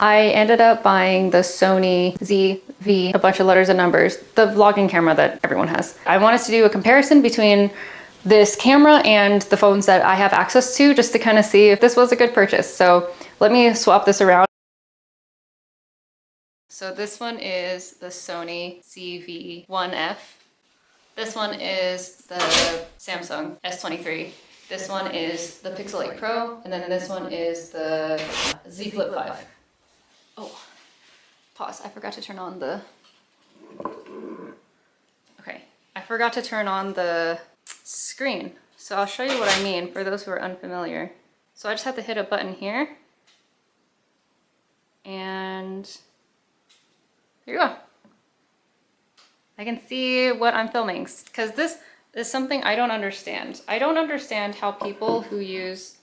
I ended up buying the Sony ZV, a bunch of letters and numbers, the vlogging camera that everyone has. I wanted to do a comparison between this camera and the phones that I have access to, just to kind of see if this was a good purchase. So let me swap this around. So this one is the Sony ZV-1F. This one is the Samsung S23. This one is the Pixel 8 Pro, and then this one is the Z Flip 5. Oh, pause. I forgot to turn on the... Okay, I forgot to turn on the screen. So I'll show you what I mean for those who are unfamiliar. So I just have to hit a button here. And here you go. I can see what I'm filming, because this is something I don't understand. I don't understand how people who use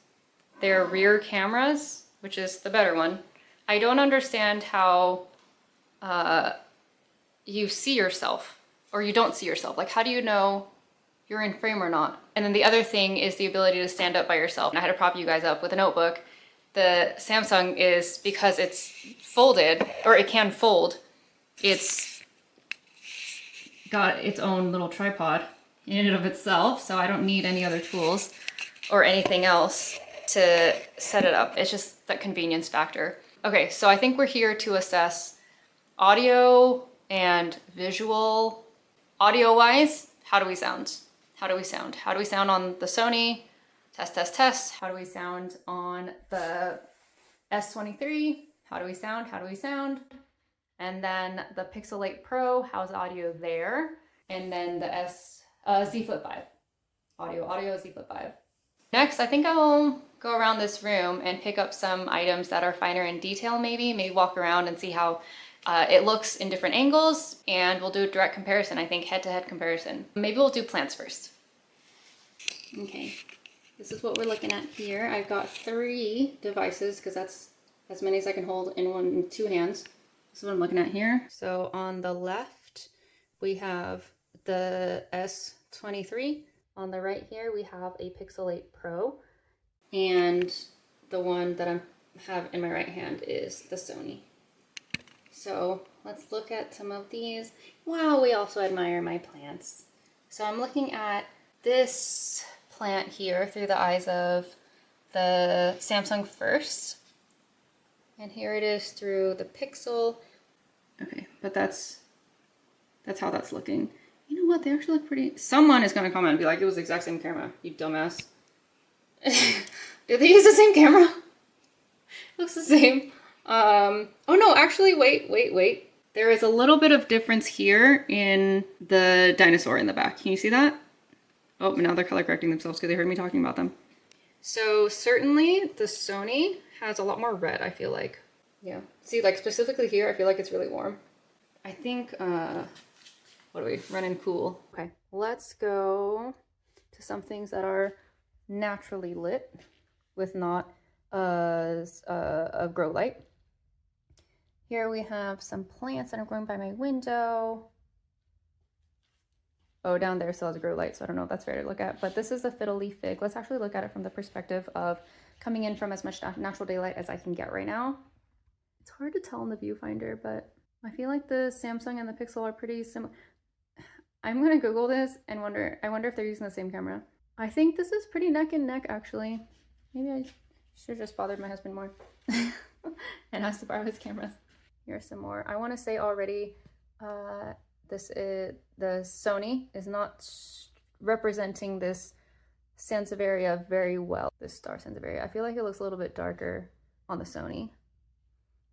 their rear cameras, which is the better one, I don't understand how you see yourself or you don't see yourself. Like, how do you know you're in frame or not? And then the other thing is the ability to stand up by yourself. And I had to prop you guys up with a notebook. The Samsung is, because it's folded, or it can fold, it's got its own little tripod in and of itself, so I don't need any other tools or anything else to set it up. It's just that convenience factor. Okay, so I think we're here to assess audio and visual. Audio-wise, how do we sound? How do we sound? How do we sound on the Sony? Test, test, test. How do we sound on the S23? How do we sound? How do we sound? And then the Pixel 8 Pro, how's audio there? And then the Z Flip 5. Audio, Z Flip 5. Next, I think I'll go around this room and pick up some items that are finer in detail maybe walk around and see how it looks in different angles, and we'll do a direct comparison, I think head-to-head comparison. Maybe we'll do plants first. Okay, this is what we're looking at here. I've got 3 devices because that's as many as I can hold in 2 hands. This is what I'm looking at here. So on the left, we have the S23. On the right here, we have a Pixel 8 Pro. And the one that I have in my right hand is the Sony. So let's look at some of these. Wow, we also admire my plants. So I'm looking at this plant here through the eyes of the Samsung first. And here it is through the Pixel. Okay, but that's how that's looking. You know what? They actually look pretty... Someone is going to comment and be like, it was the exact same camera, you dumbass. Did they use the same camera? Looks the same. Oh no, actually, wait. There is a little bit of difference here in the dinosaur in the back. Can you see that? Oh, now they're color correcting themselves because they heard me talking about them. So certainly the Sony has a lot more red, I feel like. Yeah. See, like specifically here, I feel like it's really warm. I think, what are we running cool? Okay, let's go to some things that are naturally lit with not a grow light. Here we have some plants that are growing by my window. Oh, down there still has a grow light, so I don't know if that's fair to look at, but this is a fiddle leaf fig. Let's actually look at it from the perspective of coming in from as much natural daylight as I can get right now. It's hard to tell in the viewfinder, but I feel like the Samsung and the Pixel are pretty similar. I'm gonna Google this and I wonder if they're using the same camera. I think this is pretty neck and neck, actually. Maybe I should have just bothered my husband more and asked to borrow his cameras. Here's some more. I want to say already, the Sony is not representing this Sansevieria very well. This star Sansevieria. I feel like it looks a little bit darker on the Sony.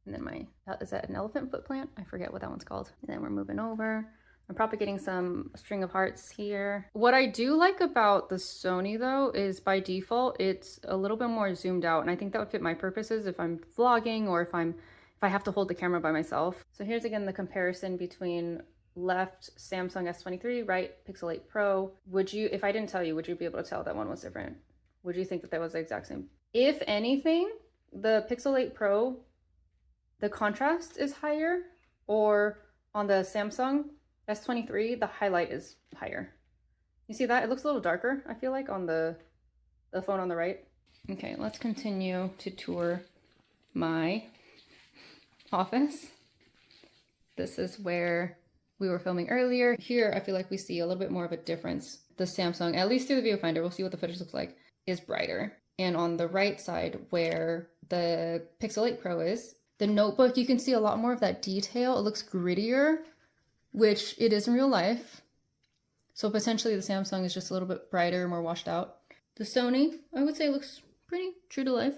And then is that an elephant foot plant? I forget what that one's called. And then we're moving over. I'm propagating some string of hearts here. What I do like about the Sony though is by default, it's a little bit more zoomed out. And I think that would fit my purposes if I'm vlogging or if I have to hold the camera by myself. So here's again the comparison between left Samsung S23, right Pixel 8 Pro. Would you, if I didn't tell you, would you be able to tell that one was different? Would you think that was the exact same? If anything, the Pixel 8 Pro, the contrast is higher, or on the Samsung S23, the highlight is higher. You see that? It looks a little darker, I feel like, on the phone on the right. Okay, let's continue to tour my office. This is where we were filming earlier. Here, I feel like we see a little bit more of a difference. The Samsung, at least through the viewfinder, we'll see what the footage looks like, is brighter. And on the right side, where the Pixel 8 Pro is, the notebook, you can see a lot more of that detail. It looks grittier, which it is in real life. So potentially the Samsung is just a little bit brighter, more washed out. The Sony, I would say, looks pretty true to life.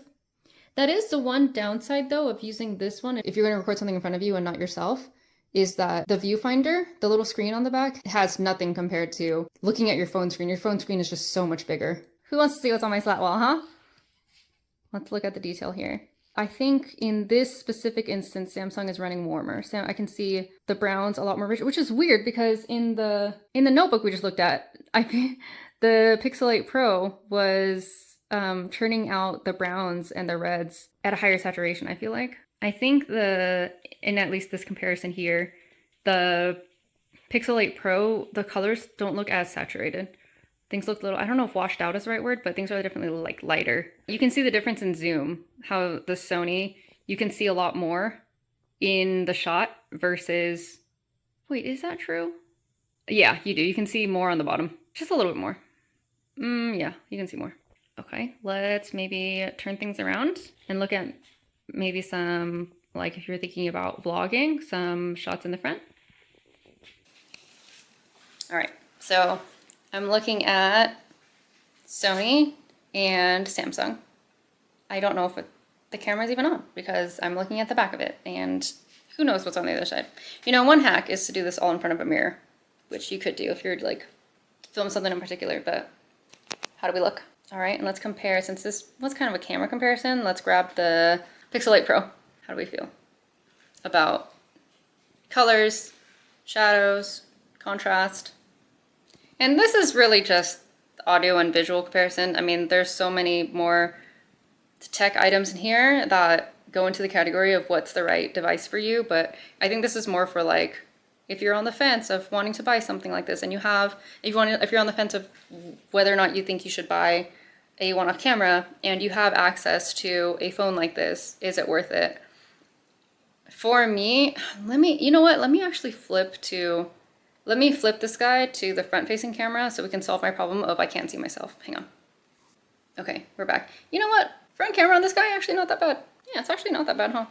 That is the one downside, though, of using this one, if you're going to record something in front of you and not yourself, is that the viewfinder, the little screen on the back, has nothing compared to looking at your phone screen. Your phone screen is just so much bigger. Who wants to see what's on my slat wall, huh? Let's look at the detail here. I think in this specific instance, Samsung is running warmer. So I can see the browns a lot more rich, which is weird because in the notebook we just looked at, the Pixel 8 Pro was churning out the browns and the reds at a higher saturation, I feel like. I think in at least this comparison here, the Pixel 8 Pro, the colors don't look as saturated. Things look a little, I don't know if washed out is the right word, but things are definitely like lighter. You can see the difference in zoom, how the Sony, you can see a lot more in the shot versus, wait, is that true? Yeah, you do. You can see more on the bottom. Just a little bit more. Yeah, you can see more. Okay, let's maybe turn things around and look at maybe some, like if you're thinking about vlogging, some shots in the front. All right, so I'm looking at Sony and Samsung. I don't know if the camera's even on because I'm looking at the back of it and who knows what's on the other side. You know, one hack is to do this all in front of a mirror, which you could do if you're like film something in particular, but how do we look? All right, and let's compare, since this was kind of a camera comparison, let's grab the Pixel 8 Pro. How do we feel about colors, shadows, contrast? And this is really just audio and visual comparison. I mean, there's so many more tech items in here that go into the category of what's the right device for you, but I think this is more for like, if you're on the fence of wanting to buy something like this and you have, if you're on the fence of whether or not you think you should buy a one-off camera and you have access to a phone like this, is it worth it? For me, you know what? Let me flip this guy to the front-facing camera so we can solve my problem of I can't see myself. Hang on. Okay, we're back. You know what? Front camera on this guy, actually not that bad. Yeah, it's actually not that bad, huh?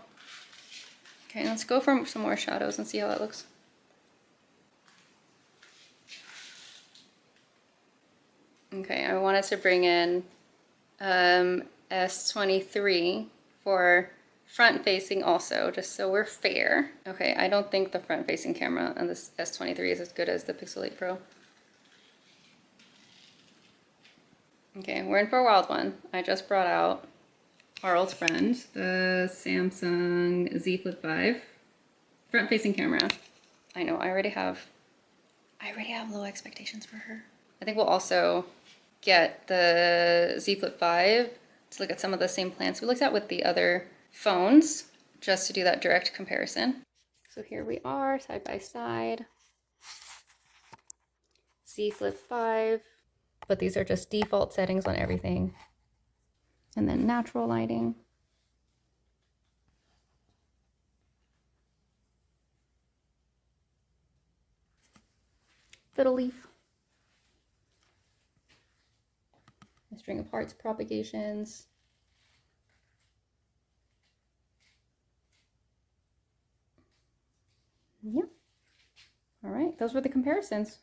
Okay, let's go for some more shadows and see how that looks. Okay, I wanted to bring in S23 for front-facing also, just so we're fair. Okay, I don't think the front-facing camera on this S23 is as good as the Pixel 8 Pro. Okay, we're in for a wild one. I just brought out our old friend, the Samsung Z Flip 5 front-facing camera. I know, I already have low expectations for her. I think we'll also get the Z Flip 5 to look at some of the same plans we looked at with the other phones, just to do that direct comparison. So here we are, side by side. Z Flip 5, but these are just default settings on everything. And then natural lighting. Fiddle leaf. A string of hearts propagations. Yep. All right, those were the comparisons.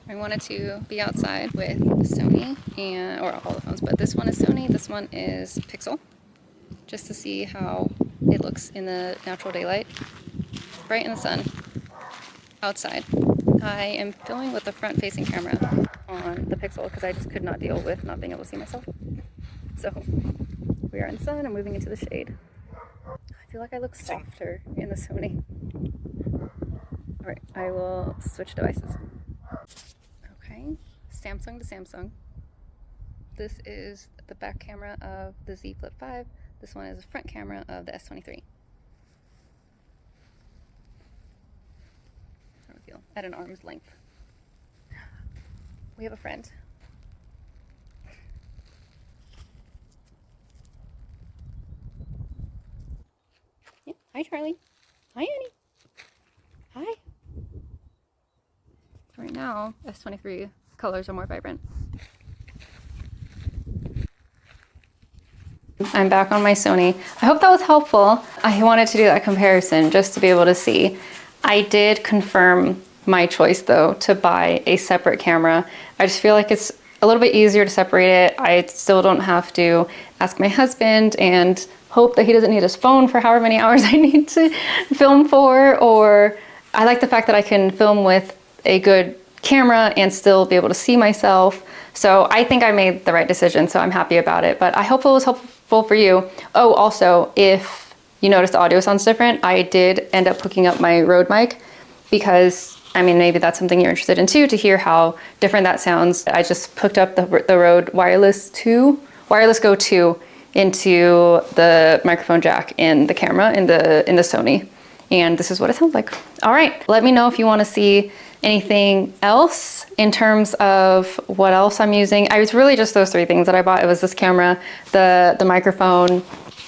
I wanted to be outside with Sony or all the phones, but this one is Sony, this one is Pixel, just to see how it looks in the natural daylight, bright in the sun, outside. I am filming with the front-facing camera on the Pixel because I just could not deal with not being able to see myself. So we are in the sun and moving into the shade. I feel like I look softer in the Sony. All right, I will switch devices. Okay, Samsung to Samsung. This is the back camera of the Z Flip 5. This one is the front camera of the S23. How do we feel? At an arm's length. We have a friend. Yeah. Hi. Hi, Charlie. Hi, Annie. Hi. Right now, S23 colors are more vibrant. I'm back on my Sony. I hope that was helpful. I wanted to do that comparison just to be able to see. I did confirm my choice though to buy a separate camera. I just feel like it's a little bit easier to separate it. I still don't have to ask my husband and hope that he doesn't need his phone for however many hours I need to film for, or I like the fact that I can film with a good camera and still be able to see myself. So I think I made the right decision, so I'm happy about it, but I hope it was helpful for you. Oh, also, if you notice the audio sounds different, I did end up hooking up my Rode mic because, I mean, maybe that's something you're interested in too, to hear how different that sounds. I just hooked up the Rode Wireless Go 2 into the microphone jack in the camera in the Sony. And this is what it sounds like. All right, let me know if you want to see anything else in terms of what else I'm using. I was really just those three things that I bought. It was this camera, the microphone,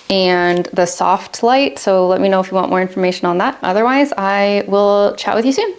and the soft light. So let me know if you want more information on that. Otherwise, I will chat with you soon.